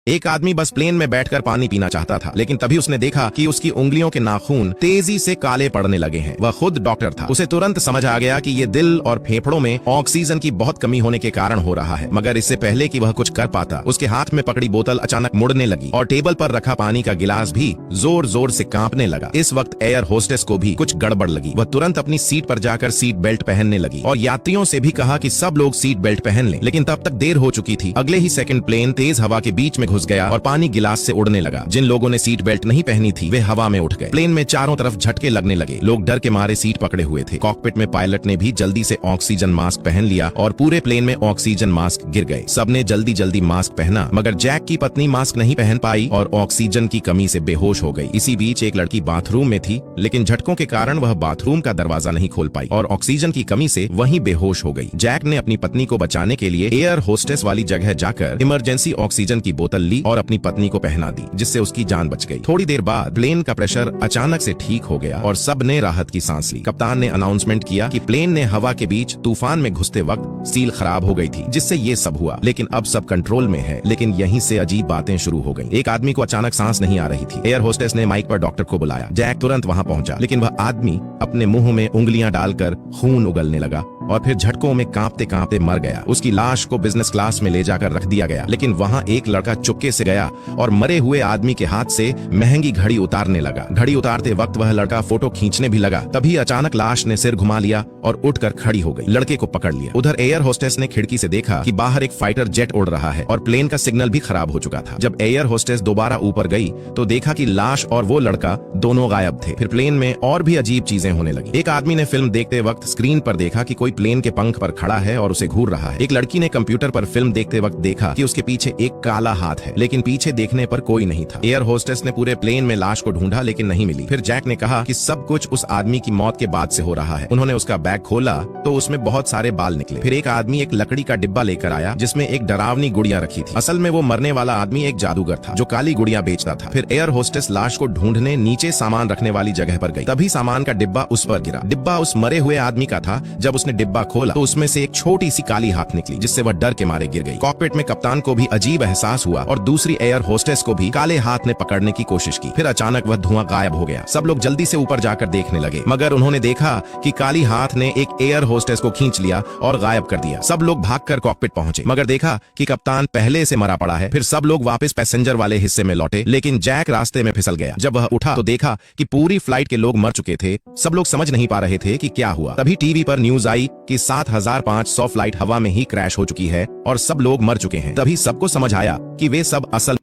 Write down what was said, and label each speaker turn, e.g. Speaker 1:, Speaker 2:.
Speaker 1: एक आदमी बस प्लेन में बैठकर पानी पीना चाहता था, लेकिन तभी उसने देखा कि उसकी उंगलियों के नाखून तेजी से काले पड़ने लगे हैं। वह खुद डॉक्टर था। उसे तुरंत समझ आ गया कि ये दिल और फेफड़ों में ऑक्सीजन की बहुत कमी होने के कारण हो रहा है। मगर इससे पहले कि वह कुछ कर पाता, उसके हाथ में पकड़ी बोतल अचानक मुड़ने लगी और टेबल पर रखा पानी का गिलास भी जोर जोर से कांपने लगा। इस वक्त एयर होस्टेस को भी कुछ गड़बड़ लगी। वह तुरंत अपनी सीट पर जाकर सीट बेल्ट पहनने लगी और यात्रियों से भी कहा कि सब लोग सीट बेल्ट पहन लें। लेकिन तब तक देर हो चुकी थी। अगले ही सेकंड प्लेन तेज हवा के बीच में घुस गया और पानी गिलास से उड़ने लगा। जिन लोगों ने सीट बेल्ट नहीं पहनी थी वे हवा में उठ गए। प्लेन में चारों तरफ झटके लगने लगे। लोग डर के मारे सीट पकड़े हुए थे। कॉकपिट में पायलट ने भी जल्दी से ऑक्सीजन मास्क पहन लिया और पूरे प्लेन में ऑक्सीजन मास्क गिर गए। सबने जल्दी जल्दी मास्क पहना, मगर जैक की पत्नी मास्क नहीं पहन पाई और ऑक्सीजन की कमी से बेहोश हो गई। इसी बीच एक लड़की बाथरूम में थी, लेकिन झटकों के कारण वह बाथरूम का दरवाजा नहीं खोल पाई और ऑक्सीजन की कमी से वहीं बेहोश हो गई। जैक ने अपनी पत्नी को बचाने के लिए एयर होस्टेस वाली जगह जाकर इमरजेंसी ऑक्सीजन की बोतल ली और अपनी पत्नी को पहना दी, जिससे उसकी जान बच गई। थोड़ी देर बाद प्लेन का प्रेशर अचानक से ठीक हो गया और सबने राहत की सांस ली। कप्तान ने अनाउंसमेंट किया कि प्लेन ने हवा के बीच तूफान में घुसते वक्त सील खराब हो गई थी, जिससे ये सब हुआ। लेकिन अब सब कंट्रोल में है। लेकिन यहीं से अजीब बातें शुरू हो गईं। एक आदमी को अचानक सांस नहीं आ रही थी। एयर होस्टेस ने माइक पर डॉक्टर को बुलाया। जैक तुरंत वहां पहुंचा, लेकिन वह आदमी अपने मुंह में उंगलियां डालकर खून उगलने लगा और फिर झटकों में कांपते कांपते मर गया। उसकी लाश को बिजनेस क्लास में ले जाकर रख दिया गया, लेकिन वहां एक लड़का चुपके से गया और मरे हुए आदमी के हाथ से महंगी घड़ी उतारने लगा। घड़ी उतारते वक्त वह लड़का फोटो खींचने भी लगा। तभी अचानक लाश ने सिर घुमा लिया और उठकर खड़ी हो गई। लड़के को पकड़ लिया। उधर एयर होस्टेस ने खिड़की से देखा कि बाहर एक फाइटर जेट उड़ रहा है और प्लेन का सिग्नल भी खराब हो चुका था। जब एयर होस्टेस दोबारा ऊपर गई तो देखा कि लाश और वो लड़का दोनों गायब थे। फिर प्लेन में और भी अजीब चीजें होने लगी। एक आदमी ने फिल्म देखते वक्त स्क्रीन पर देखा कि कोई प्लेन के पंख पर खड़ा है और उसे घूर रहा है। एक लड़की ने कंप्यूटर पर फिल्म देखते वक्त देखा कि उसके पीछे एक काला हाथ है, लेकिन पीछे देखने पर कोई नहीं था। एयर होस्टेस ने पूरे प्लेन में लाश को ढूंढा, लेकिन नहीं मिली। फिर जैक ने कहा कि सब कुछ उस आदमी की मौत के बाद से हो रहा है। उन्होंने उसका बैग खोला तो उसमें बहुत सारे बाल निकले। फिर एक आदमी एक लकड़ी का डिब्बा लेकर आया जिसमें एक डरावनी गुड़िया रखी थी। असल में वो मरने वाला आदमी एक जादूगर था जो काली गुड़िया बेचता था। फिर एयर होस्टेस लाश को ढूंढने नीचे सामान रखने वाली जगह पर गई। तभी सामान का डिब्बा उस पर गिरा। डिब्बा उस मरे हुए आदमी का था। जब उसने डिब्बा खोला तो उसमें से एक छोटी सी काली हाथ निकली, जिससे वह डर के मारे गिर गई। कॉकपिट में कप्तान को भी अजीब एहसास हुआ और दूसरी एयर होस्टेस को भी काले हाथ ने पकड़ने की कोशिश की। फिर अचानक वह धुआं गायब हो गया। सब लोग जल्दी से ऊपर जाकर देखने लगे, मगर उन्होंने देखा कि काली हाथ ने एक एयर होस्टेस को खींच लिया और गायब कर दिया। सब लोग भागकर कॉकपिट पहुंचे, मगर देखा कि कप्तान पहले से मरा पड़ा है। फिर सब लोग वापस पैसेंजर वाले हिस्से में लौटे, लेकिन जैक रास्ते में फिसल गया। जब वह उठा तो देखा कि पूरी फ्लाइट के लोग मर चुके थे। सब लोग समझ नहीं पा रहे थे कि क्या हुआ। तभी टीवी पर न्यूज आई कि 7500 फ्लाइट हवा में ही क्रैश हो चुकी है और सब लोग मर चुके हैं। तभी सबको समझ आया कि वे सब असल